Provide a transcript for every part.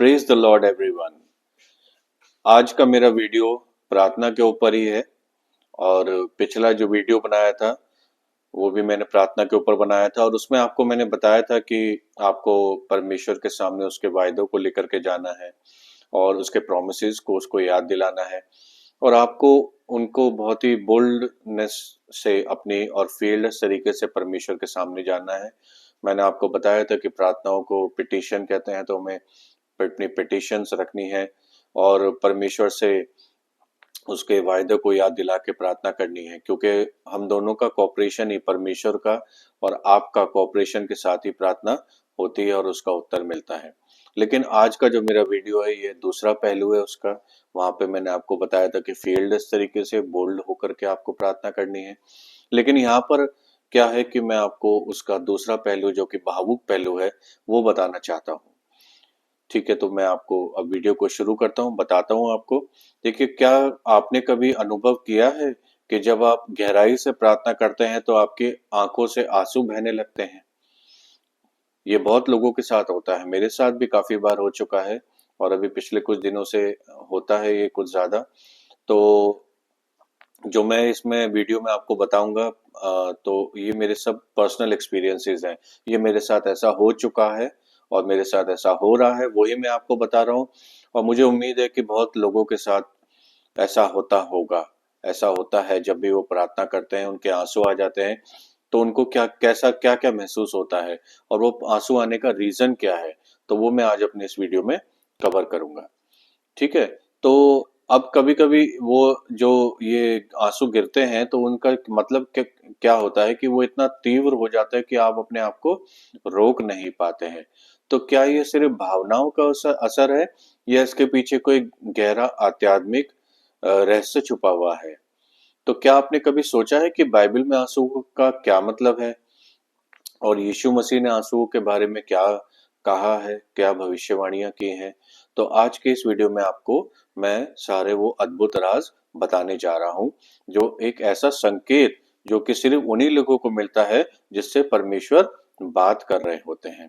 Praise the Lord everyone. आज का मेरा वीडियो प्रार्थना के ऊपर ही है। और पिछला जो वीडियो बनाया था वो भी मैंने प्रार्थना के ऊपर बनाया था, और उसमें आपको मैंने बताया था कि आपको परमेश्वर के सामने उसके वायदों को लेकर के जाना है और उसके प्रोमिसेस को उसको याद दिलाना है, और आपको उनको बहुत ही बोल्डनेस से अपनी और फील्डलेस तरीके से परमेश्वर के सामने जाना है। मैंने आपको बताया था कि प्रार्थनाओं को पिटिशन कहते हैं, तो हमें अपनी पिटिशंस रखनी है और परमेश्वर से उसके वायदे को याद दिला के प्रार्थना करनी है, क्योंकि हम दोनों का कॉपरेशन ही, परमेश्वर का और आपका कॉपरेशन के साथ ही प्रार्थना होती है और उसका उत्तर मिलता है। लेकिन आज का जो मेरा वीडियो है ये दूसरा पहलू है उसका। वहां पे मैंने आपको बताया था कि फील्ड इस तरीके से बोल्ड होकर के आपको प्रार्थना करनी है, लेकिन यहाँ पर क्या है कि मैं आपको उसका दूसरा पहलू जो कि भावुक पहलू है वो बताना चाहता हूँ। ठीक है, तो मैं आपको अब वीडियो को शुरू करता हूँ, बताता हूँ आपको। देखिए, क्या आपने कभी अनुभव किया है कि जब आप गहराई से प्रार्थना करते हैं तो आपकी आंखों से आंसू बहने लगते हैं? ये बहुत लोगों के साथ होता है, मेरे साथ भी काफी बार हो चुका है, और अभी पिछले कुछ दिनों से होता है ये कुछ ज्यादा। तो जो मैं इसमें वीडियो में आपको बताऊंगा, तो ये मेरे सब पर्सनल एक्सपीरियंसेस हैं। ये मेरे साथ ऐसा हो चुका है और मेरे साथ ऐसा हो रहा है, वही मैं आपको बता रहा हूँ। और मुझे उम्मीद है कि बहुत लोगों के साथ ऐसा होता होगा। ऐसा होता है, जब भी वो प्रार्थना करते हैं उनके आंसू आ जाते हैं, तो उनको क्या कैसा क्या क्या महसूस होता है और वो आंसू आने का रीजन क्या है, तो वो मैं आज अपने इस वीडियो में कवर करूंगा। ठीक है? तो अब कभी-कभी वो जो ये आँसू गिरते हैं तो उनका मतलब क्या होता है कि वो इतना तीव्र हो जाता है कि आप अपने आप को रोक नहीं पाते हैं। तो क्या ये सिर्फ़ भावनाओं का असर है, या इसके पीछे कोई गहरा आध्यात्मिक रहस्य छुपा हुआ है? तो क्या आपने कभी सोचा है कि बाइबल में आँसू का क्या मतलब है? और यीशु मसीह ने आंसुओं के बारे में क्या कहा है, क्या भविष्यवाणियां की हैं? तो आज के इस वीडियो में आपको मैं सारे वो अद्भुत राज बताने जा रहा हूँ, जो एक ऐसा संकेत जो कि सिर्फ उन्हीं लोगों को मिलता है जिससे परमेश्वर बात कर रहे होते हैं।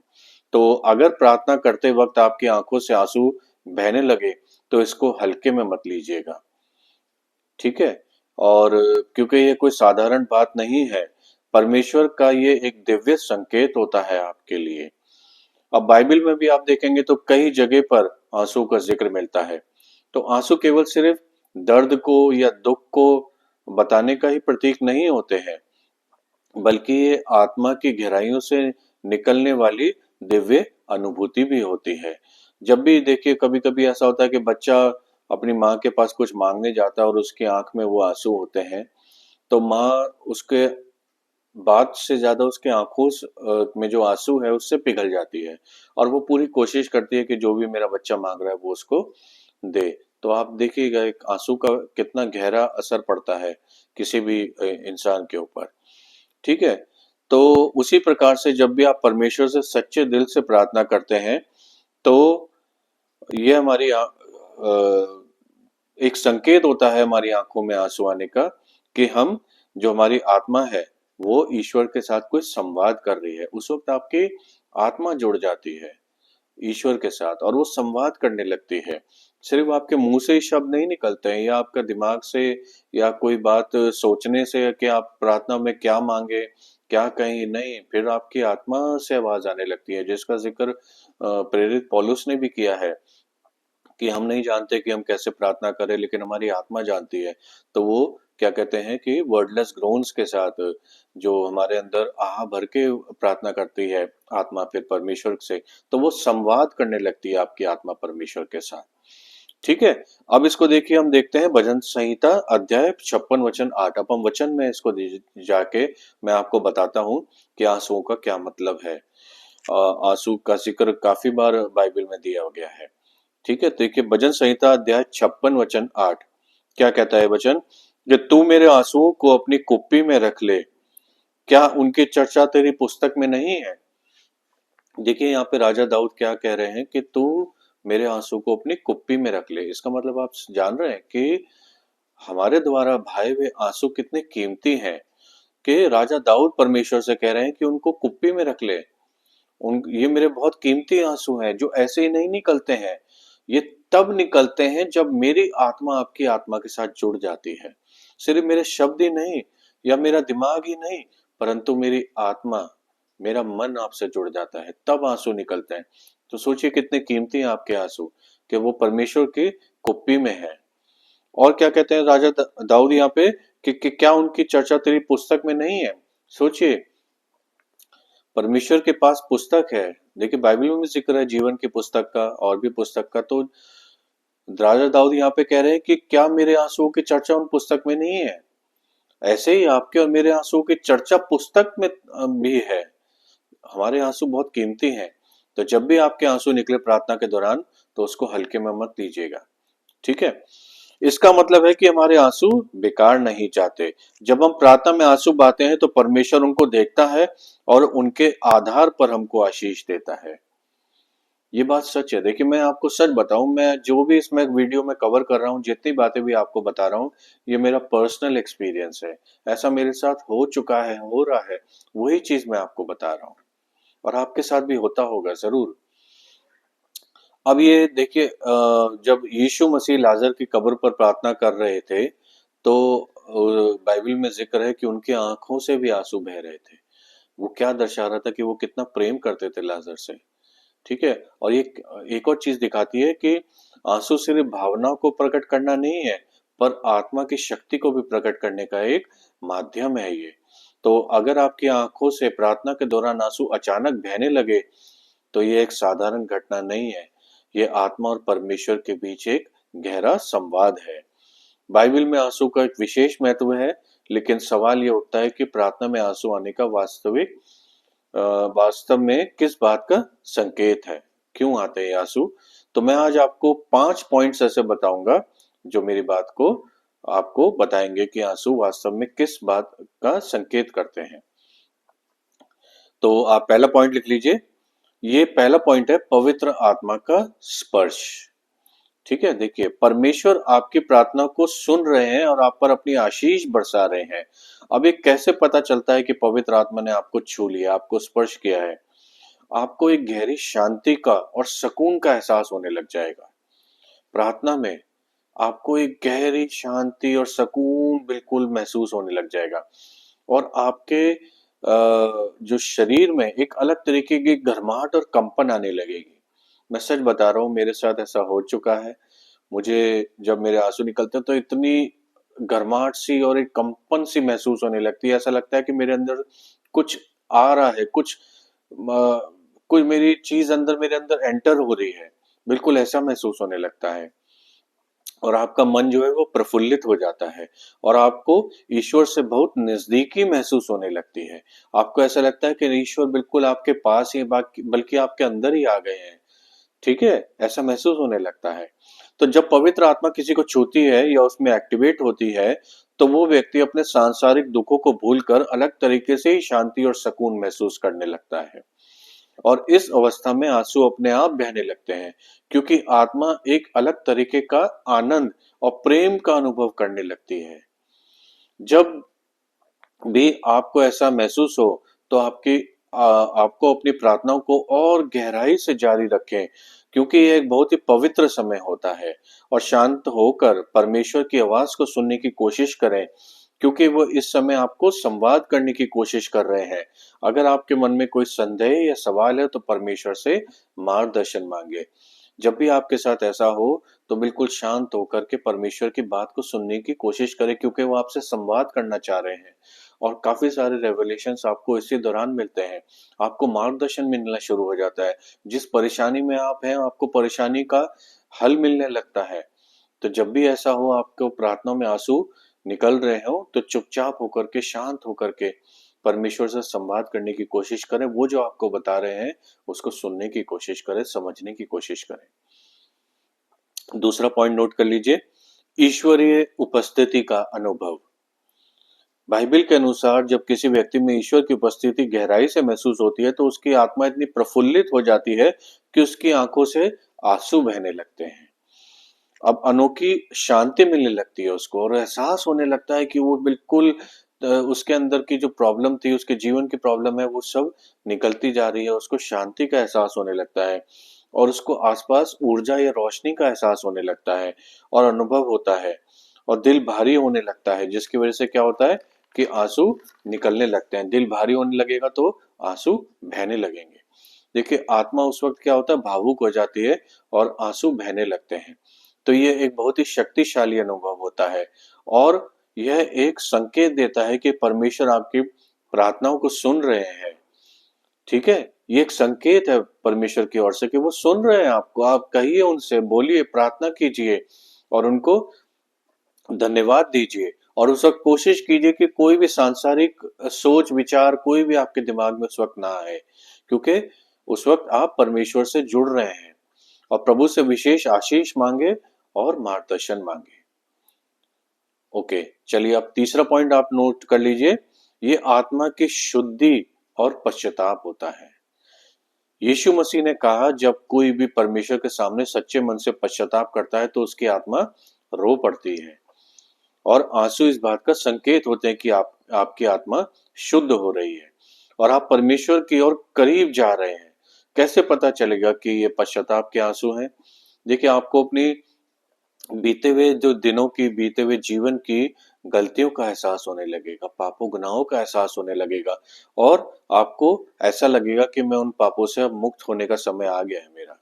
तो अगर प्रार्थना करते वक्त आपकी आंखों से आंसू बहने लगे तो इसको हल्के में मत लीजिएगा। ठीक है? और क्योंकि ये कोई साधारण बात नहीं है, परमेश्वर का ये एक दिव्य संकेत होता है आपके लिए। अब बाइबल में भी आप देखेंगे तो कई जगह पर आंसू का जिक्र मिलता है। तो आंसू केवल सिर्फ दर्द को या दुख को बताने का ही प्रतीक नहीं होते हैं, बल्कि ये आत्मा की गहराइयों से निकलने वाली दिव्य अनुभूति भी होती है। जब भी देखिए, कभी-कभी ऐसा होता है कि बच्चा अपनी माँ के पास कुछ मांगने जाता है और उसकी आंख में वो आंसू होते हैं, तो माँ उसके बात से ज्यादा उसके आंखों में जो आंसू है उससे पिघल जाती है, और वो पूरी कोशिश करती है कि जो भी मेरा बच्चा मांग रहा है वो उसको दे। तो आप देखिएगा एक आंसू का कितना गहरा असर पड़ता है किसी भी इंसान के ऊपर। ठीक है? तो उसी प्रकार से जब भी आप परमेश्वर से सच्चे दिल से प्रार्थना करते हैं, तो ये हमारी एक संकेत होता है हमारी आंखों में आंसू आने का, कि हम, जो हमारी आत्मा है, वो ईश्वर के साथ कोई संवाद कर रही है। उस वक्त आपकी आत्मा जुड़ जाती है ईश्वर के साथ और वो संवाद करने लगती है। सिर्फ आपके मुंह से ही शब्द नहीं निकलते हैं, या आपका दिमाग से, या कोई बात सोचने से कि आप प्रार्थना में क्या मांगे, क्या कहें, नहीं, फिर आपकी आत्मा से आवाज आने लगती है, जिसका जिक्र प्रेरित पौलुस ने भी किया है कि हम नहीं जानते कि हम कैसे प्रार्थना करें, लेकिन हमारी आत्मा जानती है। तो वो क्या कहते हैं कि वर्डलेस ग्रोन्स के साथ जो हमारे अंदर आह भर के प्रार्थना करती है आत्मा फिर परमेश्वर से, तो वो संवाद करने लगती है आपकी आत्मा परमेश्वर के साथ। ठीक है? अब इसको देखिए, हम देखते हैं भजन संहिता अध्याय 56 वचन 8। अब हम वचन में इसको जाके मैं आपको बताता हूँ कि आंसुओं का क्या मतलब है। आंसू का जिक्र काफी बार बाइबल में दिया गया है। ठीक है, तो देखिए भजन संहिता अध्याय 56 वचन 8। क्या कहता है वचन? कि तू मेरे आंसुओं को अपनी कुप्पी में रख ले, क्या उनकी चर्चा तेरी पुस्तक में नहीं है? देखिए, यहाँ पे राजा दाऊद क्या कह रहे हैं कि तू मेरे आंसू को अपनी कुप्पी में रख ले। इसका मतलब आप जान रहे हैं कि हमारे द्वारा भाए हुए आंसू कितने कीमती हैं, कि राजा दाऊद परमेश्वर से कह रहे हैं कि उनको कुप्पी में रख ले। ये मेरे बहुत कीमती आंसू हैं जो ऐसे ही नहीं निकलते हैं। ये तब निकलते हैं जब मेरी आत्मा आपकी आत्मा के साथ जुड़ जाती है। सिर्फ मेरे शब्द ही नहीं या मेरा दिमाग ही नहीं, परंतु मेरी आत्मा, मेरा मन आपसे जुड़ जाता है, तब आंसू निकलते हैं। तो सोचिए कितने कीमती हैं आपके आंसू, कि वो परमेश्वर की कुप्पी में है। और क्या कहते हैं राजा दाऊद यहाँ पे कि क्या उनकी चर्चा तेरी पुस्तक में नहीं है? सोचिए, परमेश्वर के पास पुस्तक है। देखिए बाइबल में भी जिक्र है जीवन की पुस्तक का और भी पुस्तक का। तो राजा दाऊद यहाँ पे कह रहे हैं कि क्या मेरे आंसुओं की चर्चा उन पुस्तक में नहीं है? ऐसे ही आपके और मेरे आंसुओं की चर्चा पुस्तक में भी है। हमारे आंसू बहुत कीमती हैं। तो जब भी आपके आंसू निकले प्रार्थना के दौरान, तो उसको हल्के में मत लीजिएगा। ठीक है? इसका मतलब है कि हमारे आंसू बेकार नहीं जाते। जब हम प्रार्थना में आंसू बहाते हैं तो परमेश्वर उनको देखता है और उनके आधार पर हमको आशीष देता है। ये बात सच है। देखिए मैं आपको सच बताऊं, मैं जो भी इसमें वीडियो में कवर कर रहा हूं, जितनी बातें भी आपको बता रहा हूं, ये मेरा पर्सनल एक्सपीरियंस है। ऐसा मेरे साथ हो चुका है, हो रहा है, वही चीज मैं आपको बता रहा हूं और आपके साथ भी होता होगा जरूर। अब ये देखिए, जब यीशु मसीह लाजर की कब्र पर प्रार्थना कर रहे थे, तो बाइबल में जिक्र है कि उनकी आंखों से भी आंसू बह रहे थे। वो क्या दर्शा रहा था कि वो कितना प्रेम करते थे लाजर से। ठीक है? और ये एक और चीज दिखाती है कि आंसू सिर्फ भावनाओं को प्रकट करना नहीं है, पर आत्मा की शक्ति को भी प्रकट करने का एक माध्यम है ये। तो अगर आपकी आंखों से प्रार्थना के दौरान आंसू अचानक बहने लगे, तो ये एक साधारण घटना नहीं है। ये आत्मा और परमेश्वर के बीच एक गहरा संवाद है। बाइबल में आंसू का एक विशेष महत्व है, लेकिन सवाल ये उठता है कि प्रार्थना में आंसू आने का वास्तव में किस बात का संकेत है? क्यों आते हैं ये आंसू? तो मैं आज आपको 5 पॉइंट्स ऐसे बताऊंगा जो मेरी बात को आपको बताएंगे कि आंसू वास्तव में किस बात का संकेत करते हैं। तो आप पहला पॉइंट लिख लीजिए। ये पहला पॉइंट है पवित्र आत्मा का स्पर्श। ठीक है? देखिए परमेश्वर आपकी प्रार्थना को सुन रहे हैं और आप पर अपनी आशीष बरसा रहे हैं। अब ये कैसे पता चलता है कि पवित्र आत्मा ने आपको छू लिया, आपको स्पर्श किया है? आपको एक गहरी शांति का और सुकून का एहसास होने लग जाएगा। प्रार्थना में आपको एक गहरी शांति और सुकून बिल्कुल महसूस होने लग जाएगा और आपके जो शरीर में एक अलग तरीके की गर्माहट और कंपन आने लगेगी। मैं सच बता रहा हूँ, मेरे साथ ऐसा हो चुका है। मुझे जब मेरे आंसू निकलते हैं तो इतनी गर्माहट सी और एक कंपन सी महसूस होने लगती है। ऐसा लगता है कि मेरे अंदर कुछ आ रहा है, कोई मेरी चीज अंदर मेरे अंदर एंटर हो रही है। बिल्कुल ऐसा महसूस होने लगता है और आपका मन जो है वो प्रफुल्लित हो जाता है और आपको ईश्वर से बहुत नजदीकी महसूस होने लगती है। आपको ऐसा लगता है कि ईश्वर बिल्कुल आपके पास ही बल्कि आपके अंदर ही आ गए हैं। ठीक है? ऐसा महसूस होने लगता है। तो जब पवित्र आत्मा किसी को छूती है या उसमें एक्टिवेट होती है, तो वो व्यक्ति अपने सांसारिक दुखों को भूलकर अलग तरीके से ही शांति और सुकून महसूस करने लगता है और इस अवस्था में आंसू अपने आप बहने लगते हैं, क्योंकि आत्मा एक अलग तरीके का आनंद और प्रेम का अनुभव करने लगती है। जब भी आपको ऐसा महसूस हो, तो आपको अपनी प्रार्थनाओं को और गहराई से जारी रखें, क्योंकि यह एक बहुत ही पवित्र समय होता है। और शांत होकर परमेश्वर की आवाज को सुनने की कोशिश करें, क्योंकि वो इस समय आपको संवाद करने की कोशिश कर रहे हैं। अगर आपके मन में कोई संदेह या सवाल है तो परमेश्वर से मार्गदर्शन मांगे। जब भी आपके साथ ऐसा हो, तो बिल्कुल शांत होकर के परमेश्वर की बात को सुनने की कोशिश करें, क्योंकि वो आपसे संवाद करना चाह रहे हैं और काफी सारे रेवलेशंस आपको इसी दौरान मिलते हैं। आपको मार्गदर्शन मिलना शुरू हो जाता है। जिस परेशानी में आप हैं, आपको परेशानी का हल मिलने लगता है। तो जब भी ऐसा हो, आपको प्रार्थना में आंसू निकल रहे हो, तो चुपचाप होकर के, शांत होकर के परमेश्वर से संवाद करने की कोशिश करें। वो जो आपको बता रहे हैं उसको सुनने की कोशिश करें, समझने की कोशिश करें। दूसरा पॉइंट नोट कर लीजिए, ईश्वरीय उपस्थिति का अनुभव। बाइबल के अनुसार जब किसी व्यक्ति में ईश्वर की उपस्थिति गहराई से महसूस होती है, तो उसकी आत्मा इतनी प्रफुल्लित हो जाती है कि उसकी आंखों से आंसू बहने लगते हैं। अब अनोखी शांति मिलने लगती है उसको और एहसास होने लगता है कि वो बिल्कुल उसके अंदर की जो प्रॉब्लम थी, उसके जीवन की प्रॉब्लम है, वो सब निकलती जा रही है। उसको शांति का एहसास होने लगता है और उसको आसपास ऊर्जा या रोशनी का एहसास होने लगता है और अनुभव होता है और दिल भारी होने लगता है, जिसकी वजह से क्या होता है कि आंसू निकलने लगते हैं। दिल भारी होने लगेगा तो आंसू बहने लगेंगे। देखिए, आत्मा उस वक्त क्या होता है, भावुक हो जाती है और आंसू बहने लगते हैं। तो ये एक बहुत ही शक्तिशाली अनुभव होता है और यह एक संकेत देता है कि परमेश्वर आपकी प्रार्थनाओं को सुन रहे हैं। ठीक है, ये एक संकेत है परमेश्वर की ओर से कि वो सुन रहे हैं आपको। आप कहिए उनसे, बोलिए, प्रार्थना कीजिए और उनको धन्यवाद दीजिए और उस वक्त कोशिश कीजिए कि कोई भी सांसारिक सोच विचार कोई भी आपके दिमाग में उस वक्त ना आए, क्योंकि उस वक्त आप परमेश्वर से जुड़ रहे हैं और प्रभु से विशेष आशीष मांगे और मार्गदर्शन मांगे। ओके, चलिए अब तीसरा पॉइंट आप नोट कर लीजिए। ये आत्मा की शुद्धि और पश्चाताप होता है। यीशु मसीह ने कहा, जब कोई भी परमेश्वर के सामने सच्चे मन से पश्चाताप करता है तो उसकी आत्मा रो पड़ती है और आंसू इस बात का संकेत होते हैं कि आपकी आत्मा शुद्ध हो रही है और आप परमेश्वर की ओर करीब जा रहे हैं। कैसे पता चलेगा कि ये पश्चाताप के आंसू हैं? देखिए, आपको अपनी बीते हुए जो दिनों की, बीते हुए जीवन की गलतियों का एहसास होने लगेगा, पापों गुनाहों का एहसास होने लगेगा और आपको ऐसा लगेगा कि मैं उन पापों से अब मुक्त होने का समय आ गया है मेरा।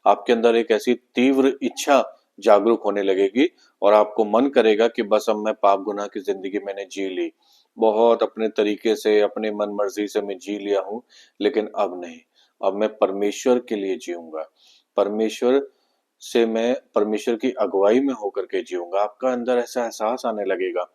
आपके अंदर एक ऐसी तीव्र इच्छा जागरूक होने लगेगी और आपको मन करेगा कि बस अब मैं पाप गुनाह की जिंदगी मैंने जी ली, बहुत अपने तरीके से, अपने मन मर्जी से मैं जी लिया हूँ, लेकिन अब नहीं, अब मैं परमेश्वर के लिए जीऊंगा। परमेश्वर से मैं परमेश्वर की अगुवाई में होकर के जीऊंगा। आपका अंदर ऐसा एहसास आने लगेगा।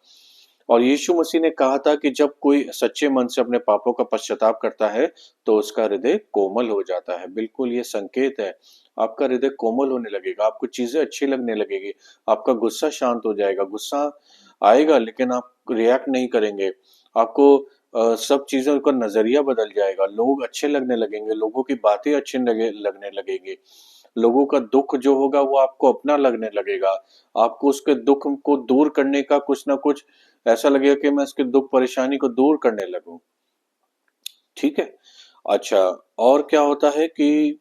और यीशु मसीह ने कहा था कि जब कोई सच्चे मन से अपने पापों का पश्चाताप करता है तो उसका हृदय कोमल हो जाता है। बिल्कुल ये संकेत है। आपका हृदय कोमल होने लगेगा, आपको चीजें अच्छी लगने लगेगी, आपका गुस्सा शांत हो जाएगा। गुस्सा आएगा लेकिन आप रिएक्ट नहीं करेंगे। आपको सब चीजों का नजरिया बदल जाएगा, लोग अच्छे लगने लगेंगे, लोगों की बातें अच्छी लगने लगेगी। लोगों का दुख जो होगा वो आपको अपना लगने लगेगा। आपको उसके दुख को दूर करने का कुछ ना कुछ ऐसा लगेगा कि मैं इसके दुख परेशानी को दूर करने लगूं। ठीक है। अच्छा, और क्या होता है कि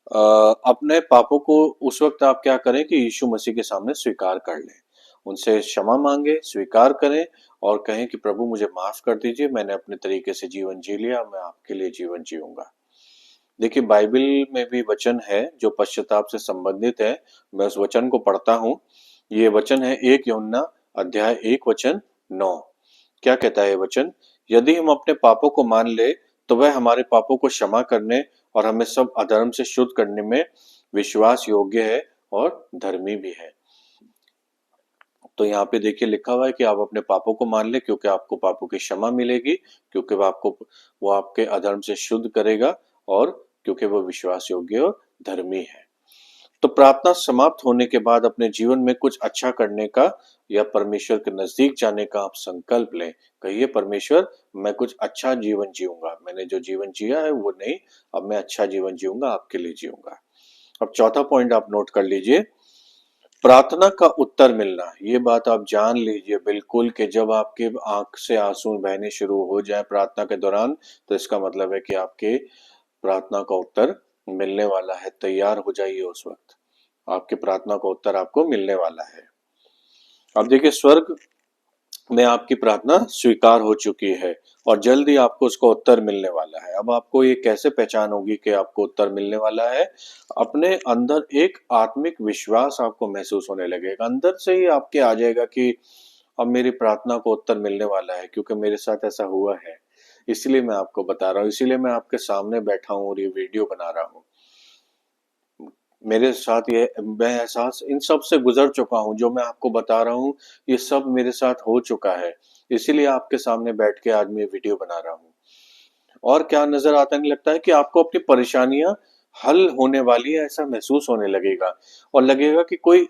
अ, अपने पापों को उस वक्त आप क्या करें कि यीशु मसीह के सामने स्वीकार कर लें, उनसे क्षमा मांगे, स्वीकार करें और कहें कि प्रभु मुझे माफ कर दीजिए, मैंने अपने तरीके से जीवन जी लिया, मैं आपके लिए जीवन जीऊंगा। देखिए, बाइबल में भी वचन है जो पश्चाताप से संबंधित है। मैं उस वचन को पढ़ता हूँ। ये वचन है 1 यूहन्ना अध्याय 1 वचन 9। क्या कहता है ये वचन? यदि हम अपने पापों को मान ले तो वह हमारे पापों को क्षमा करने और हमें सब अधर्म से शुद्ध करने में विश्वास योग्य है और धर्मी भी है। तो यहाँ पे देखिए लिखा हुआ है कि आप अपने पापों को मान ले, क्योंकि आपको पापों की क्षमा मिलेगी, क्योंकि वो आपके अधर्म से शुद्ध करेगा और क्योंकि वो विश्वास योग्य और धर्मी है। तो प्रार्थना समाप्त होने के बाद अपने जीवन में कुछ अच्छा करने का या परमेश्वर के नजदीक जाने का आप संकल्प लें। कहिए, परमेश्वर मैं कुछ अच्छा जीवन जीऊंगा, मैंने जो जीवन जिया है वो नहीं, अब मैं अच्छा जीवन जीऊंगा, आपके लिए जीऊंगा। अब चौथा पॉइंट आप नोट कर लीजिए, प्रार्थना का उत्तर मिलना। ये बात आप जान लीजिए बिल्कुल कि जब आपके आंख से आंसू बहने शुरू हो जाए प्रार्थना के दौरान, तो इसका मतलब है कि आपके प्रार्थना का उत्तर मिलने वाला है। तैयार हो जाइए, उस वक्त आपकी प्रार्थना का उत्तर आपको मिलने वाला है। अब देखिए, स्वर्ग में आपकी प्रार्थना स्वीकार हो चुकी है और जल्द ही आपको उसका उत्तर मिलने वाला है। अब आपको ये कैसे पहचान होगी कि आपको उत्तर मिलने वाला है? अपने अंदर एक आत्मिक विश्वास आपको महसूस होने लगेगा, अंदर से ही आपके आ जाएगा कि अब मेरी प्रार्थना को उत्तर मिलने वाला है, क्योंकि मेरे साथ ऐसा हुआ है। इसलिए मैं आपको बता रहा हूँ, इसीलिए मैं आपके सामने बैठा हूँ और ये वीडियो बना रहा हूँ। मेरे साथ ये मैं एहसास इन सब से गुजर चुका हूँ, जो मैं आपको बता रहा हूँ ये सब मेरे साथ हो चुका है। इसीलिए आपके सामने बैठ के आज मैं वीडियो बना रहा हूँ। और क्या नजर आता नहीं लगता है कि आपको अपनी परेशानियां हल होने वाली है, ऐसा महसूस होने लगेगा और लगेगा कि कोई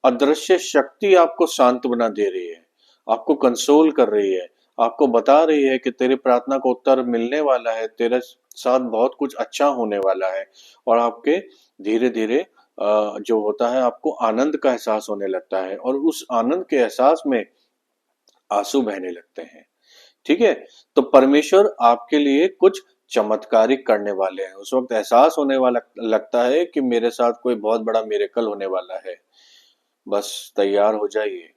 अदृश्य शक्ति आपको सांत्वना दे रही है, आपको कंसोल कर रही है, आपको बता रही है कि तेरी प्रार्थना का उत्तर मिलने वाला है, तेरे साथ बहुत कुछ अच्छा होने वाला है। और आपके धीरे धीरे जो होता है, आपको आनंद का एहसास होने लगता है और उस आनंद के एहसास में आंसू बहने लगते हैं। ठीक है, तो परमेश्वर आपके लिए कुछ चमत्कारिक करने वाले हैं। उस वक्त एहसास होने वाला लगता है कि मेरे साथ कोई बहुत बड़ा मिरेकल होने वाला है। बस तैयार हो जाइए,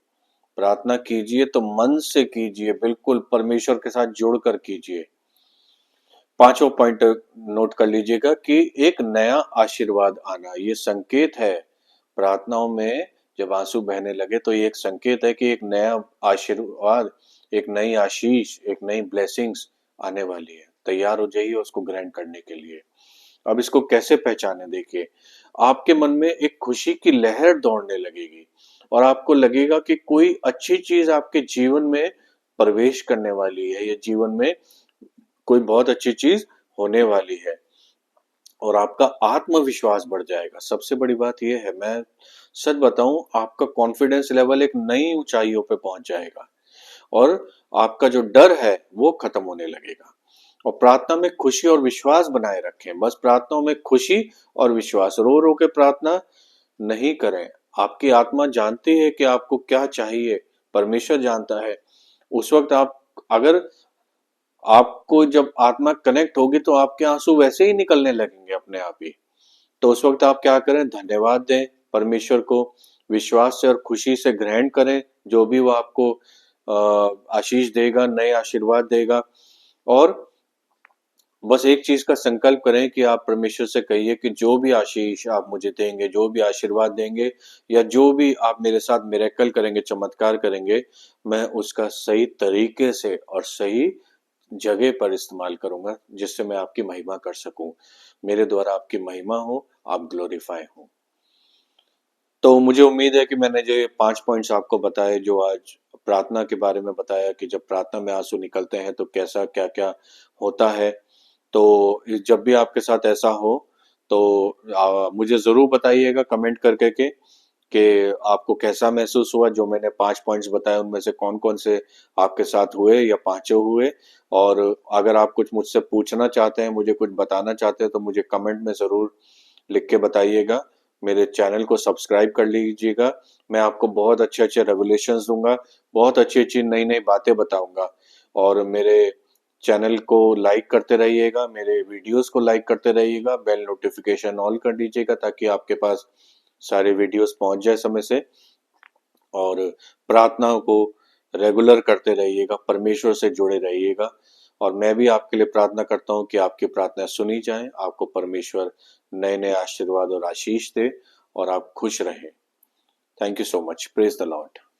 प्रार्थना कीजिए तो मन से कीजिए, बिल्कुल परमेश्वर के साथ जुड़कर कीजिए। पांचों पॉइंट नोट कर लीजिएगा कि एक नया आशीर्वाद आना, ये संकेत है। प्रार्थनाओं में जब आंसू बहने लगे तो ये एक संकेत है कि एक नया आशीर्वाद, एक नई आशीष, एक नई ब्लेसिंग्स आने वाली है। तैयार हो जाइए उसको ग्रहण करने के लिए। अब इसको कैसे पहचाने, देखिए, आपके मन में एक खुशी की लहर दौड़ने लगेगी और आपको लगेगा कि कोई अच्छी चीज आपके जीवन में प्रवेश करने वाली है, या जीवन में कोई बहुत अच्छी चीज होने वाली है और आपका आत्मविश्वास बढ़ जाएगा। सबसे बड़ी बात यह है, मैं सच बताऊं, आपका कॉन्फिडेंस लेवल एक नई ऊंचाइयों पे पहुंच जाएगा और आपका जो डर है वो खत्म होने लगेगा। और प्रार्थना में खुशी और विश्वास बनाए रखें। बस प्रार्थनाओं में खुशी और विश्वास, रो रो के प्रार्थना नहीं करें। आपकी आत्मा जानती है कि आपको क्या चाहिए, परमेश्वर जानता है। उस वक्त आप, अगर आपको जब आत्मा कनेक्ट होगी तो आपके आंसू वैसे ही निकलने लगेंगे अपने आप ही। तो उस वक्त आप क्या करें, धन्यवाद दें परमेश्वर को, विश्वास से और खुशी से ग्रहण करें जो भी वो आपको आशीष देगा, नए आशीर्वाद देगा। और बस एक चीज का संकल्प करें कि आप परमेश्वर से कहिए कि जो भी आशीष आप मुझे देंगे, जो भी आशीर्वाद देंगे, या जो भी आप मेरे साथ मिरेकल करेंगे, चमत्कार करेंगे, मैं उसका सही तरीके से और सही जगह पर इस्तेमाल करूंगा, जिससे मैं आपकी महिमा कर सकूं, मेरे द्वारा आपकी महिमा हो, आप ग्लोरीफाई हो। तो मुझे उम्मीद है कि मैंने जो ये 5 पॉइंट्स आपको बताए, जो आज प्रार्थना के बारे में बताया कि जब प्रार्थना में आंसू निकलते हैं तो कैसा क्या-क्या होता है। तो जब भी आपके साथ ऐसा हो तो मुझे ज़रूर बताइएगा कमेंट करके कि आपको कैसा महसूस हुआ। जो मैंने 5 पॉइंट्स बताए उनमें से कौन-कौन से आपके साथ हुए या पाँचों हुए। और अगर आप कुछ मुझसे पूछना चाहते हैं, मुझे कुछ बताना चाहते हैं, तो मुझे कमेंट में ज़रूर लिख के बताइएगा। मेरे चैनल को सब्सक्राइब कर लीजिएगा। मैं आपको बहुत अच्छे-अच्छे रेवलेशंस दूंगा, बहुत अच्छी-अच्छी नई-नई बातें बताऊंगा। और मेरे चैनल को लाइक करते रहिएगा, मेरे वीडियोस को लाइक करते रहिएगा, बेल नोटिफिकेशन ऑल कर दीजिएगा ताकि आपके पास सारे वीडियोस पहुंच जाए समय से। और प्रार्थनाओं को रेगुलर करते रहिएगा, परमेश्वर से जुड़े रहिएगा। और मैं भी आपके लिए प्रार्थना करता हूं कि आपकी प्रार्थना सुनी जाए, आपको परमेश्वर नए नए आशीर्वाद और आशीष दे और आप खुश रहें। Thank you so much. Praise the Lord.